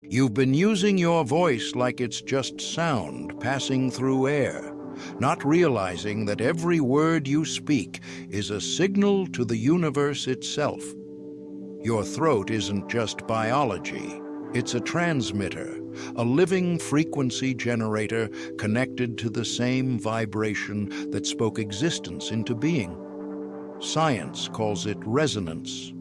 You've been using your voice like it's just sound passing through air, not realizing that every word you speak is a signal to the universe itself. Your throat isn't just biology. It's a transmitter, a living frequency generator connected to the same vibration that spoke existence into being. Science calls it resonance.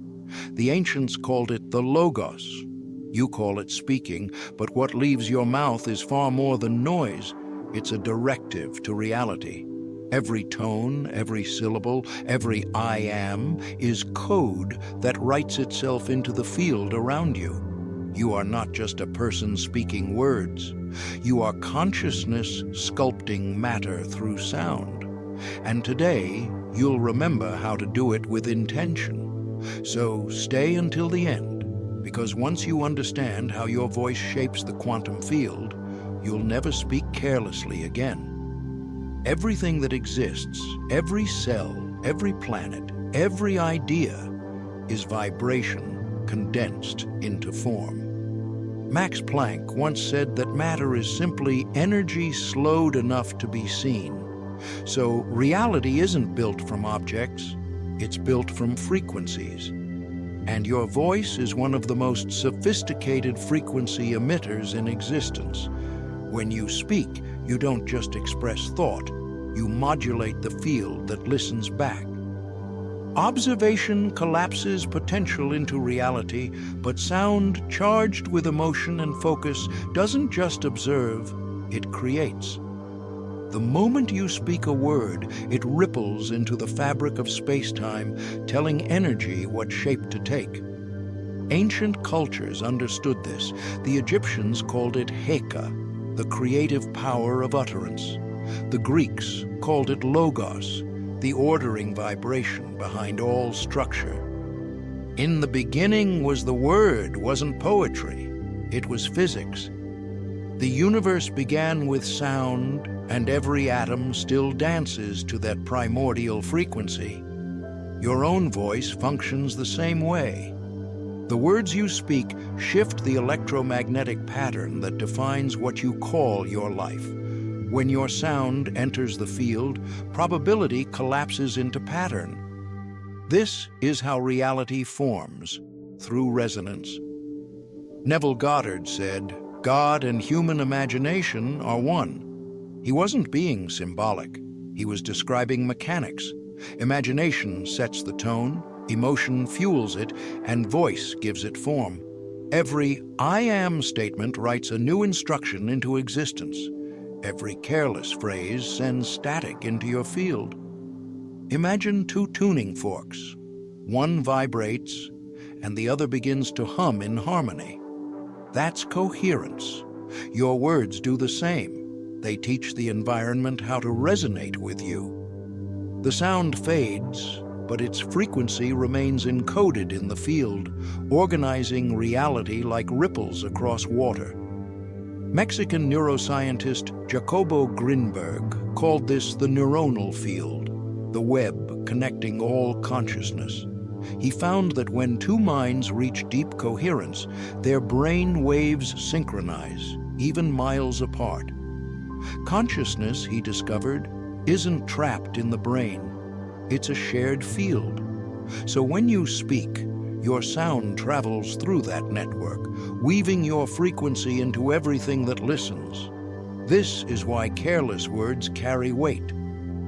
The ancients called it the logos. You call it speaking, but what leaves your mouth is far more than noise. It's a directive to reality. Every tone, every syllable, every I am is code that writes itself into the field around you. You are not just a person speaking words. You are consciousness sculpting matter through sound. And today, you'll remember how to do it with intention. So stay until the end, because once you understand how your voice shapes the quantum field, you'll never speak carelessly again. Everything that exists, every cell, every planet, every idea, is vibration condensed into form. Max Planck once said that matter is simply energy slowed enough to be seen. So reality isn't built from objects, it's built from frequencies. And your voice is one of the most sophisticated frequency emitters in existence. When you speak, you don't just express thought, you modulate the field that listens back. Observation collapses potential into reality, but sound charged with emotion and focus doesn't just observe, it creates. The moment you speak a word, it ripples into the fabric of space-time, telling energy what shape to take. Ancient cultures understood this. The Egyptians called it Heka, the creative power of utterance. The Greeks called it Logos, the ordering vibration behind all structure. In the beginning was the word, wasn't poetry. It was physics. The universe began with sound, and every atom still dances to that primordial frequency. Your own voice functions the same way. The words you speak shift the electromagnetic pattern that defines what you call your life. When your sound enters the field, probability collapses into pattern. This is how reality forms, through resonance. Neville Goddard said, "God and human imagination are one." He wasn't being symbolic. He was describing mechanics. Imagination sets the tone, emotion fuels it, and voice gives it form. Every "I am" statement writes a new instruction into existence. Every careless phrase sends static into your field. Imagine two tuning forks. One vibrates, and the other begins to hum in harmony. That's coherence. Your words do the same. They teach the environment how to resonate with you. The sound fades, but its frequency remains encoded in the field, organizing reality like ripples across water. Mexican neuroscientist Jacobo Grinberg called this the neuronal field, the web connecting all consciousness. He found that when two minds reach deep coherence, their brain waves synchronize, even miles apart. Consciousness, he discovered, isn't trapped in the brain. It's a shared field. So when you speak, your sound travels through that network, weaving your frequency into everything that listens. This is why careless words carry weight.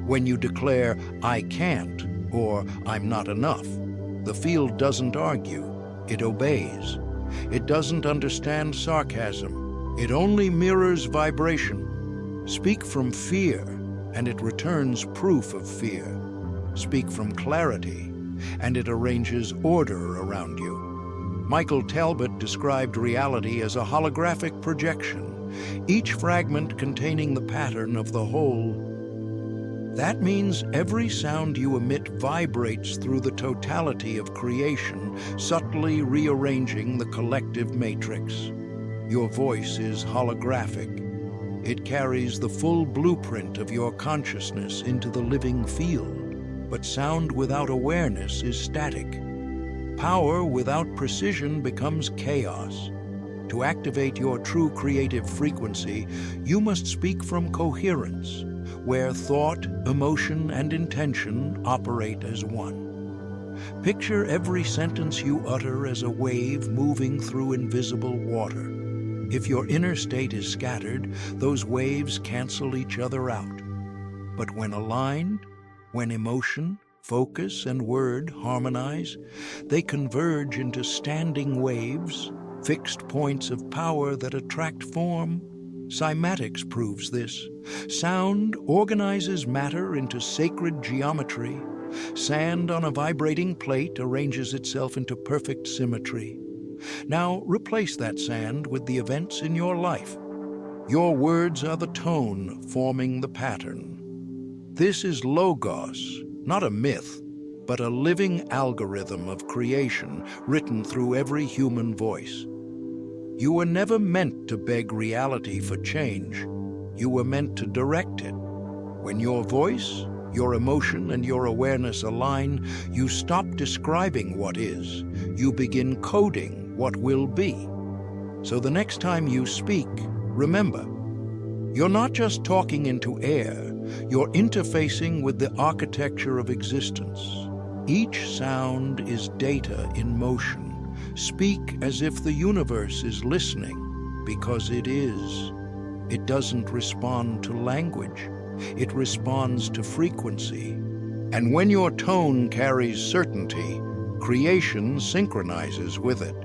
When you declare, "I can't," or "I'm not enough," the field doesn't argue, it obeys. It doesn't understand sarcasm. It only mirrors vibration. Speak from fear, and it returns proof of fear. Speak from clarity, and it arranges order around you. Michael Talbot described reality as a holographic projection, each fragment containing the pattern of the whole. That means every sound you emit vibrates through the totality of creation, subtly rearranging the collective matrix. Your voice is holographic. It carries the full blueprint of your consciousness into the living field. But sound without awareness is static. Power without precision becomes chaos. To activate your true creative frequency, you must speak from coherence, where thought, emotion, and intention operate as one. Picture every sentence you utter as a wave moving through invisible water. If your inner state is scattered, those waves cancel each other out. But when aligned, when emotion, focus, and word harmonize, they converge into standing waves, fixed points of power that attract form. Cymatics proves this. Sound organizes matter into sacred geometry. Sand on a vibrating plate arranges itself into perfect symmetry. Now replace that sand with the events in your life. Your words are the tone forming the pattern. This is logos, not a myth, but a living algorithm of creation written through every human voice. You were never meant to beg reality for change. You were meant to direct it. When your voice, your emotion, and your awareness align, you stop describing what is. You begin coding what will be. So the next time you speak, remember, you're not just talking into air, you're interfacing with the architecture of existence. Each sound is data in motion. Speak as if the universe is listening, because it is. It doesn't respond to language. It responds to frequency. And when your tone carries certainty, creation synchronizes with it.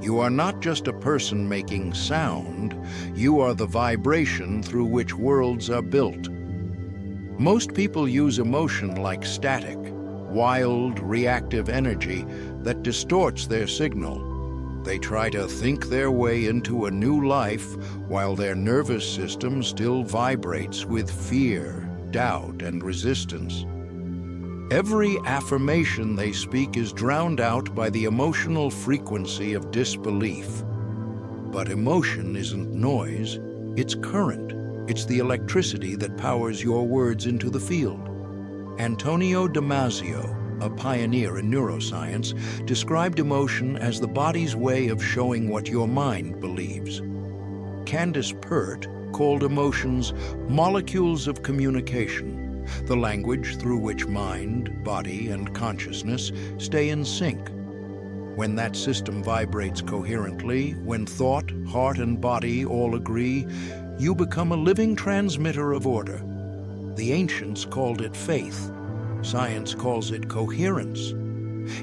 You are not just a person making sound, you are the vibration through which worlds are built. Most people use emotion like static, wild, reactive energy that distorts their signal. They try to think their way into a new life while their nervous system still vibrates with fear, doubt, and resistance. Every affirmation they speak is drowned out by the emotional frequency of disbelief. But emotion isn't noise, it's current. It's the electricity that powers your words into the field. Antonio Damasio, a pioneer in neuroscience, described emotion as the body's way of showing what your mind believes. Candace Pert called emotions molecules of communication, the language through which mind, body, and consciousness stay in sync. When that system vibrates coherently, when thought, heart, and body all agree, you become a living transmitter of order. The ancients called it faith. Science calls it coherence.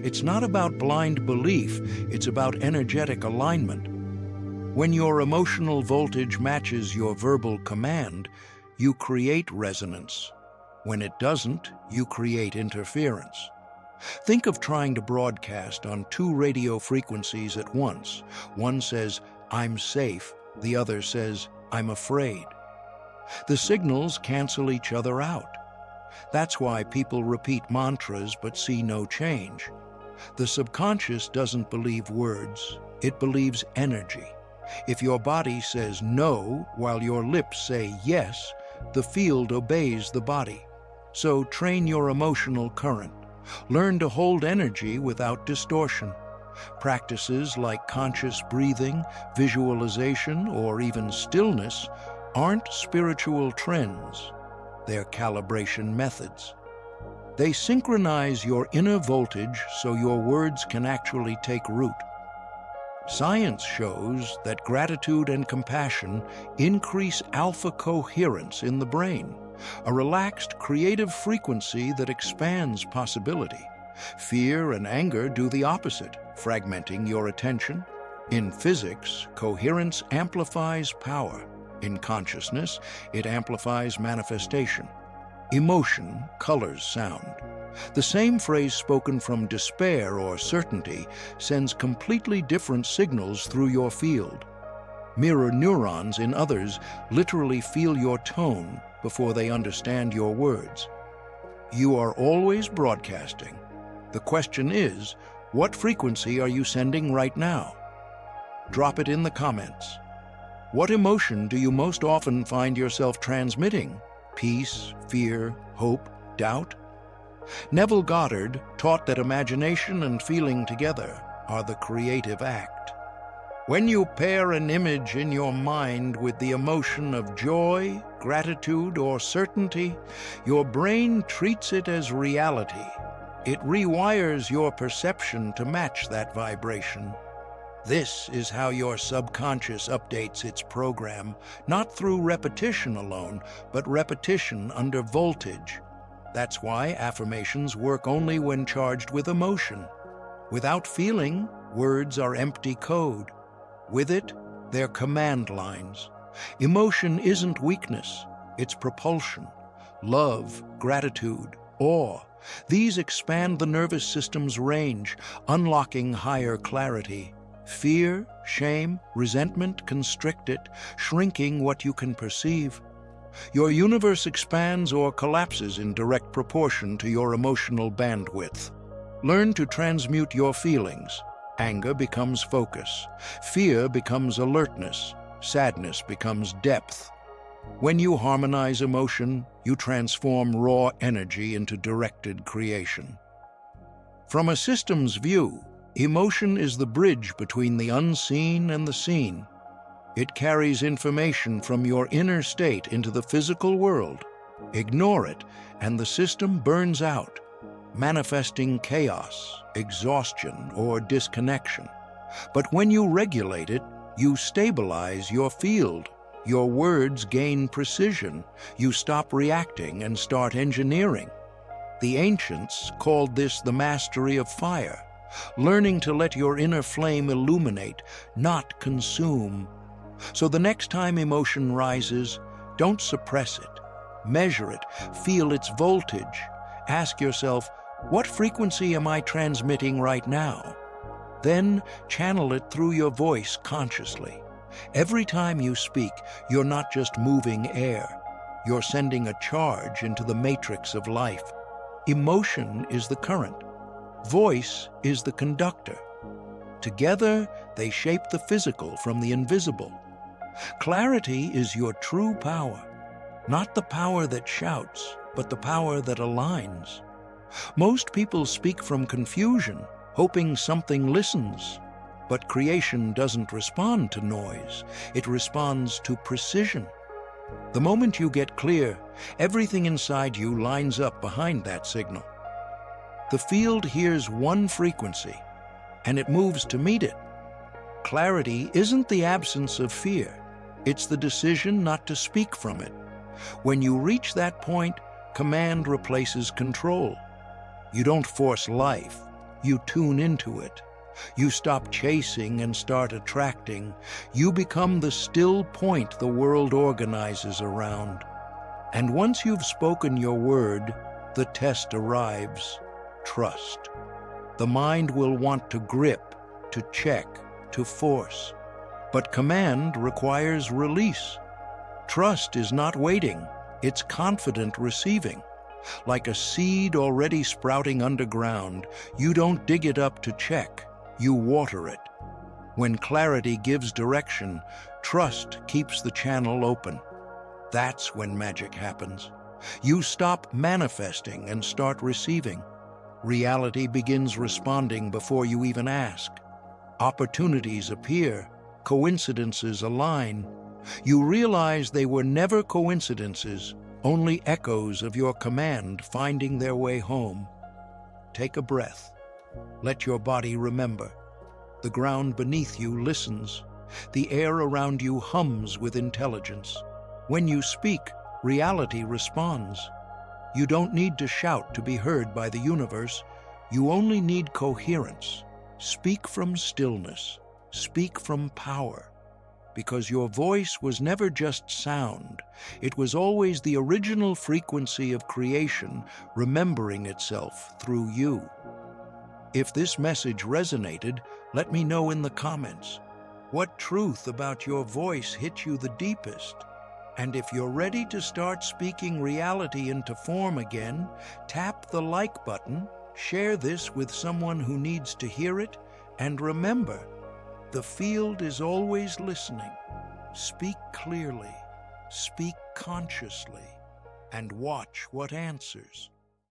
It's not about blind belief, it's about energetic alignment. When your emotional voltage matches your verbal command, you create resonance. When it doesn't, you create interference. Think of trying to broadcast on two radio frequencies at once. One says, "I'm safe," the other says, "I'm afraid." The signals cancel each other out. That's why people repeat mantras but see no change. The subconscious doesn't believe words, it believes energy. If your body says no while your lips say yes, the field obeys the body. So train your emotional current. Learn to hold energy without distortion. Practices like conscious breathing, visualization, or even stillness aren't spiritual trends. They're calibration methods. They synchronize your inner voltage so your words can actually take root. Science shows that gratitude and compassion increase alpha coherence in the brain, a relaxed, creative frequency that expands possibility. Fear and anger do the opposite, fragmenting your attention. In physics, coherence amplifies power. In consciousness, it amplifies manifestation. Emotion colors sound. The same phrase spoken from despair or certainty sends completely different signals through your field. Mirror neurons in others literally feel your tone before they understand your words. You are always broadcasting. The question is, what frequency are you sending right now? Drop it in the comments. What emotion do you most often find yourself transmitting? Peace, fear, hope, doubt? Neville Goddard taught that imagination and feeling together are the creative act. When you pair an image in your mind with the emotion of joy, gratitude, or certainty, your brain treats it as reality. It rewires your perception to match that vibration. This is how your subconscious updates its program, not through repetition alone, but repetition under voltage. That's why affirmations work only when charged with emotion. Without feeling, words are empty code. With it, they're command lines. Emotion isn't weakness, it's propulsion. Love, gratitude, awe. These expand the nervous system's range, unlocking higher clarity. Fear, shame, resentment constrict it, shrinking what you can perceive. Your universe expands or collapses in direct proportion to your emotional bandwidth. Learn to transmute your feelings. Anger becomes focus. Fear becomes alertness. Sadness becomes depth. When you harmonize emotion, you transform raw energy into directed creation. From a systems view, emotion is the bridge between the unseen and the seen. It carries information from your inner state into the physical world. Ignore it, and the system burns out, manifesting chaos, exhaustion, or disconnection. But when you regulate it, you stabilize your field. Your words gain precision. You stop reacting and start engineering. The ancients called this the mastery of fire, learning to let your inner flame illuminate, not consume. So the next time emotion rises, don't suppress it. Measure it, feel its voltage. Ask yourself, what frequency am I transmitting right now? Then channel it through your voice consciously. Every time you speak, you're not just moving air. You're sending a charge into the matrix of life. Emotion is the current. Voice is the conductor. Together, they shape the physical from the invisible. Clarity is your true power, not the power that shouts, but the power that aligns. Most people speak from confusion, hoping something listens. But creation doesn't respond to noise. It responds to precision. The moment you get clear, everything inside you lines up behind that signal. The field hears one frequency, and it moves to meet it. Clarity isn't the absence of fear. It's the decision not to speak from it. When you reach that point, command replaces control. You don't force life. You tune into it. You stop chasing and start attracting. You become the still point the world organizes around. And once you've spoken your word, the test arrives. Trust. The mind will want to grip, to check, to force. But command requires release. Trust is not waiting. It's confident receiving. Like a seed already sprouting underground, you don't dig it up to check. You water it. When clarity gives direction, trust keeps the channel open. That's when magic happens. You stop manifesting and start receiving. Reality begins responding before you even ask. Opportunities appear. Coincidences align. You realize they were never coincidences, only echoes of your command finding their way home. Take a breath. Let your body remember. The ground beneath you listens. The air around you hums with intelligence. When you speak, reality responds. You don't need to shout to be heard by the universe. You only need coherence. Speak from stillness. Speak from power. Because your voice was never just sound. It was always the original frequency of creation remembering itself through you. If this message resonated, let me know in the comments. What truth about your voice hit you the deepest? And if you're ready to start speaking reality into form again, tap the like button, share this with someone who needs to hear it, and remember, the field is always listening. Speak clearly, speak consciously, and watch what answers.